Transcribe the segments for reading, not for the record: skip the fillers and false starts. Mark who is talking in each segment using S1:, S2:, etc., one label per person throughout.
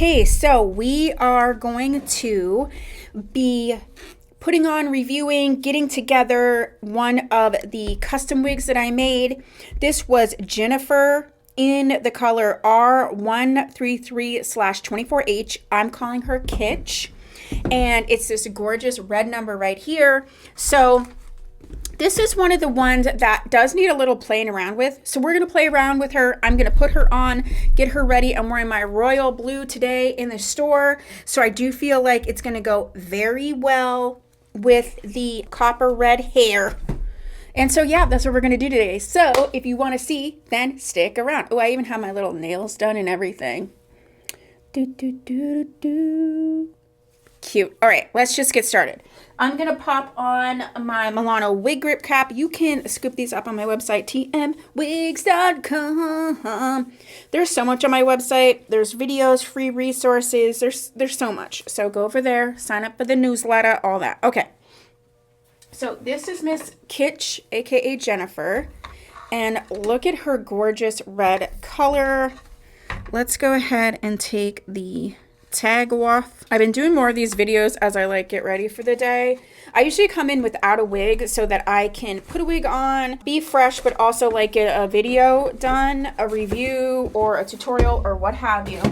S1: Okay, so we are going to be putting on, reviewing, getting together one of the custom wigs that I made. This was Ginnifer in the color R133/24H. I'm calling her Kitsch. And it's this gorgeous red number right here. So this is one of the ones that does need a little playing around with. So we're going to play around with her. I'm going to put her on, get her ready. I'm wearing my royal blue today in the store. So I do feel like it's going to go very well with the copper red hair. And so, yeah, that's what we're going to do today. So if you want to see, then stick around. Oh, I even have my little nails done and everything. Cute. All right, let's just get started. I'm going to pop on my Milano wig grip cap. You can scoop these up on my website, tmwigs.com. There's so much on my website. There's videos, free resources. There's so much. So go over there, sign up for the newsletter, all that. Okay. So this is Miss Kitsch, aka Ginnifer. And look at her gorgeous red color. Let's go ahead and take the tag off. I've been doing more of these videos as I get ready for the day. I usually come in without a wig so that I can put a wig on, be fresh, but also get a video done, a review or a tutorial or what have you.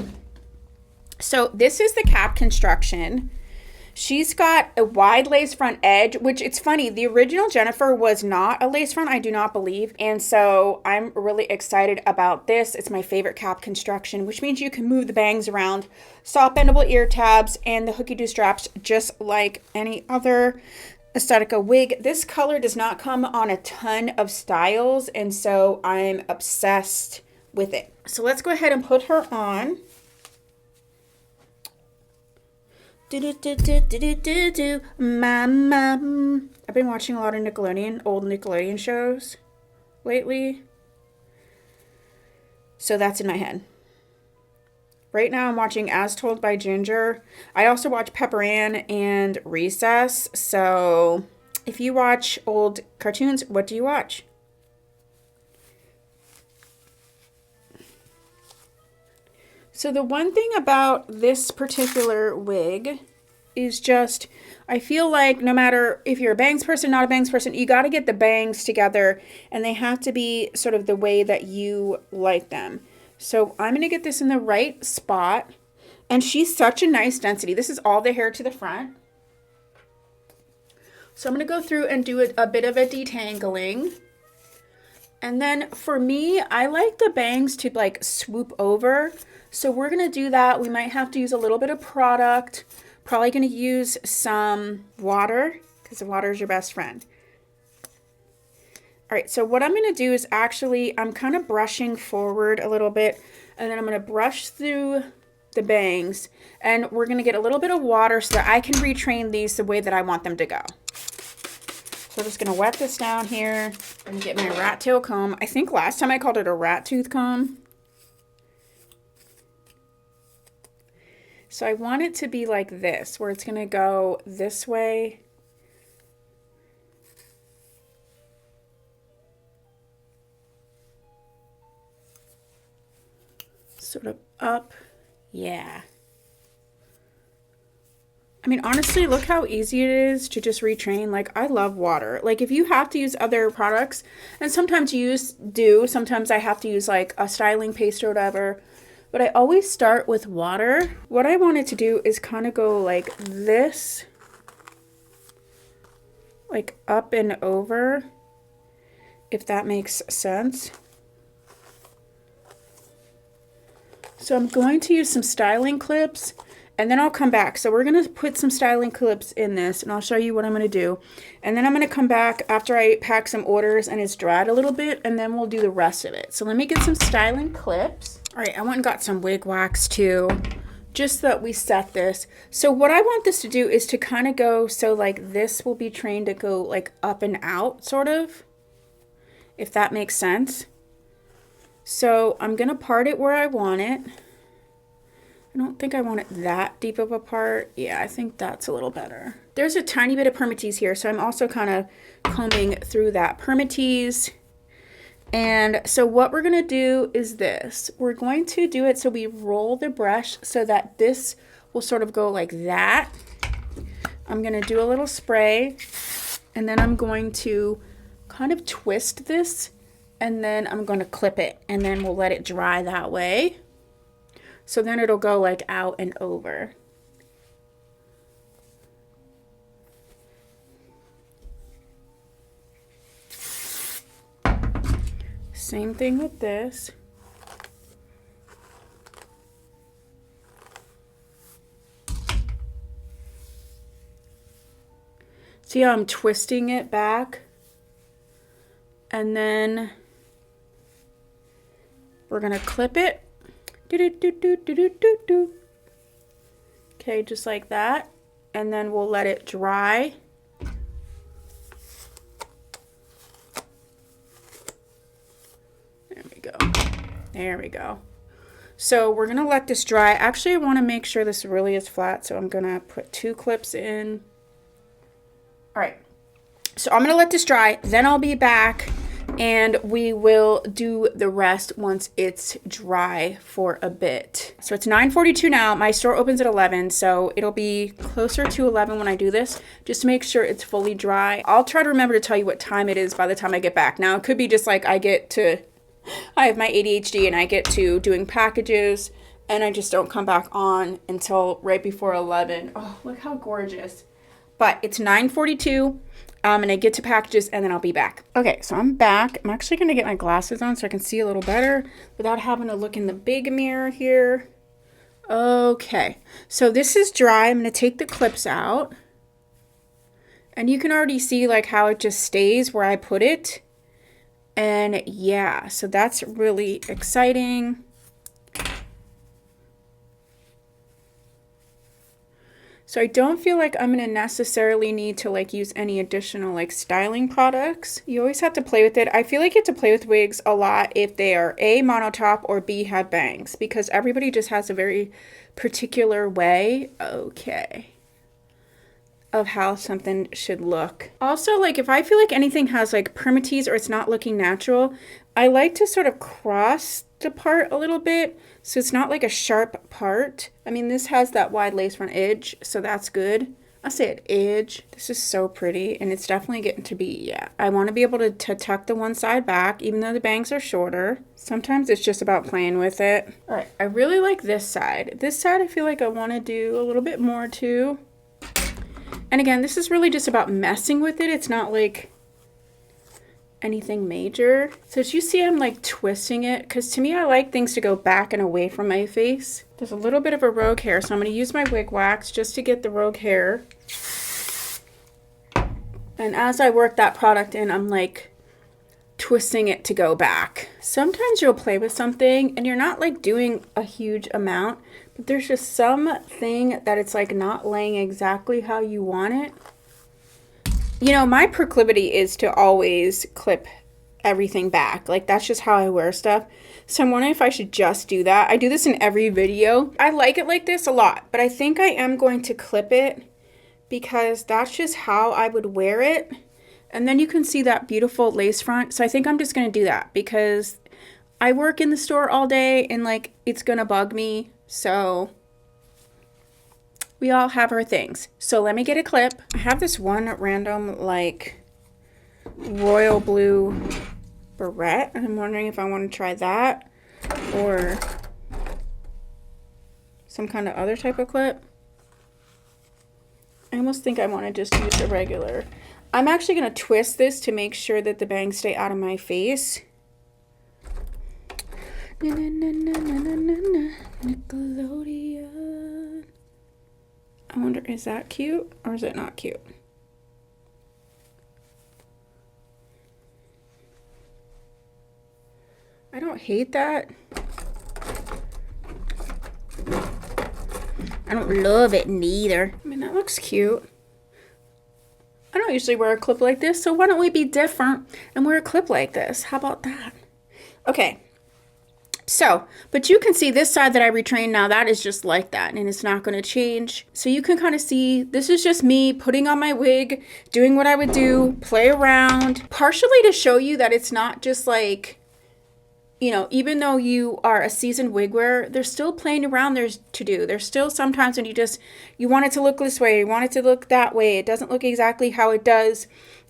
S1: So this is the cap construction. She's got a wide lace front edge, which it's funny. The original Ginnifer was not a lace front, I do not believe. And so I'm really excited about this. It's my favorite cap construction, which means you can move the bangs around, soft bendable ear tabs, and the hooky-doo straps just like any other Estetica wig. This color does not come on a ton of styles, and so I'm obsessed with it. So let's go ahead and put her on. Mama. I've been watching a lot of old Nickelodeon shows lately. So that's in my head. Right now I'm watching As Told by Ginger. I also watch Pepper Ann and Recess. So if you watch old cartoons, what do you watch? So the one thing about this particular wig is just, I feel like no matter if you're a bangs person, not a bangs person, you got to get the bangs together and they have to be sort of the way that you like them. So I'm going to get this in the right spot. And she's such a nice density. This is all the hair to the front. So I'm going to go through and do a bit of a detangling. And then for me, I like the bangs to swoop over. So we're going to do that. We might have to use a little bit of product. Probably going to use some water because the water is your best friend. All right, so what I'm going to do is actually, I'm kind of brushing forward a little bit, and then I'm going to brush through the bangs, and we're going to get a little bit of water so that I can retrain these the way that I want them to go. So I'm just going to wet this down here and get my rat tail comb. I think last time I called it a rat tooth comb. So I want it to be like this, where it's going to go this way. Sort of up. Yeah. I mean, honestly, look how easy it is to just retrain. I love water. If you have to use other products, and sometimes sometimes I have to use a styling paste or whatever, but I always start with water. What I wanted to do is kind of go like this, up and over, if that makes sense. So I'm going to use some styling clips and then I'll come back. So we're going to put some styling clips in this and I'll show you what I'm going to do. And then I'm going to come back after I pack some orders and it's dried a little bit, and then we'll do the rest of it. So let me get some styling clips. All right, I went and got some wig wax too, just so that we set this. So what I want this to do is to kind of go, so this will be trained to go up and out sort of, if that makes sense. So I'm going to part it where I want it. I don't think I want it that deep of a part. Yeah, I think that's a little better. There's a tiny bit of permatease here, so I'm also kind of combing through that permatease. And so what we're going to do is this. We're going to do it so we roll the brush so that this will sort of go like that. I'm going to do a little spray, and then I'm going to kind of twist this, and then I'm going to clip it, and then we'll let it dry that way. So then it'll go like out and over. Same thing with this. See how I'm twisting it back? And then we're gonna clip it. Okay, just like that. And then we'll let it dry. There we go. So we're going to let this dry. Actually, I want to make sure this really is flat, so I'm going to put 2 clips in. All right. So I'm going to let this dry, then I'll be back, and we will do the rest once it's dry for a bit. So it's 9:42 now. My store opens at 11, so it'll be closer to 11 when I do this, just to make sure it's fully dry. I'll try to remember to tell you what time it is by the time I get back. Now, it could be just like I have my ADHD and I get to doing packages and I just don't come back on until right before 11. Oh, look how gorgeous. But it's 9:42 and I get to packages and then I'll be back. Okay, so I'm back. I'm actually going to get my glasses on so I can see a little better without having to look in the big mirror here. Okay, so this is dry. I'm going to take the clips out. And you can already see like how it just stays where I put it. And yeah, so that's really exciting. So I don't feel like I'm going to necessarily need to like use any additional like styling products. You always have to play with it. I feel like you have to play with wigs a lot if they are A, monotop, or B, have bangs, because everybody just has a very particular way. Okay. Of how something should look. Also, like if I feel like anything has like permatease or it's not looking natural, I like to sort of cross the part a little bit so it's not like a sharp part. I mean, this has that wide lace front edge, so that's good. I say edge. This is so pretty, and it's definitely getting to be, yeah. I want to be able to tuck the one side back, even though the bangs are shorter. Sometimes it's just about playing with it. All right, I really like this side. This side I feel like I want to do a little bit more too. And again, this is really just about messing with it. It's not like anything major. So as you see, I'm like twisting it because to me, I like things to go back and away from my face. There's a little bit of a rogue hair, so I'm going to use my wig wax just to get the rogue hair. And as I work that product in, I'm like twisting it to go back. Sometimes you'll play with something and you're not like doing a huge amount, but there's just something that it's like not laying exactly how you want it. You know, my proclivity is to always clip everything back. Like that's just how I wear stuff. So I'm wondering if I should just do that. I do this in every video. I like it like this a lot, but I think I am going to clip it because that's just how I would wear it. And then you can see that beautiful lace front. So I think I'm just going to do that because I work in the store all day and like it's going to bug me. So we all have our things. So let me get a clip. I have this one random like royal blue barrette. And I'm wondering if I want to try that or some kind of other type of clip. I almost think I want to just use a regular. I'm actually going to twist this to make sure that the bangs stay out of my face. Nickelodeon. I wonder, is that cute or is it not cute? I don't hate that. I don't love it neither. I mean, that looks cute. I don't usually wear a clip like this, so why don't we be different and wear a clip like this? How about that? Okay. So, but you can see this side that I retrained now, that is just like that, and it's not going to change. So you can kind of see, this is just me putting on my wig, doing what I would do, play around, partially to show you that it's not just like, you know, even though you are a seasoned wig wearer, there's still playing around there's to do. There's still sometimes when you want it to look this way, you want it to look that way. It doesn't look exactly how it does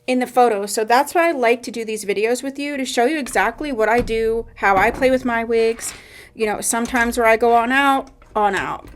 S1: in the photo. So that's why I like to do these videos with you, to show you exactly what I do, how I play with my wigs. You know, sometimes where I go on out.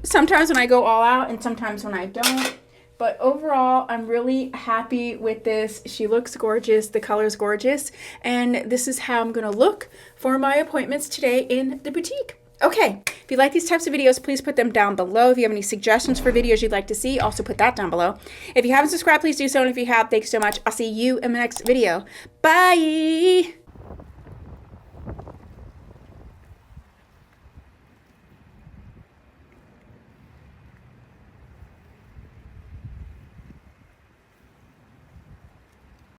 S1: Sometimes when I go all out and sometimes when I don't. But overall, I'm really happy with this. She looks gorgeous. The color's gorgeous. And this is how I'm going to look for my appointments today in the boutique. Okay, if you like these types of videos, please put them down below. If you have any suggestions for videos you'd like to see, also put that down below. If you haven't subscribed, please do so. And if you have, thanks so much. I'll see you in the next video. Bye!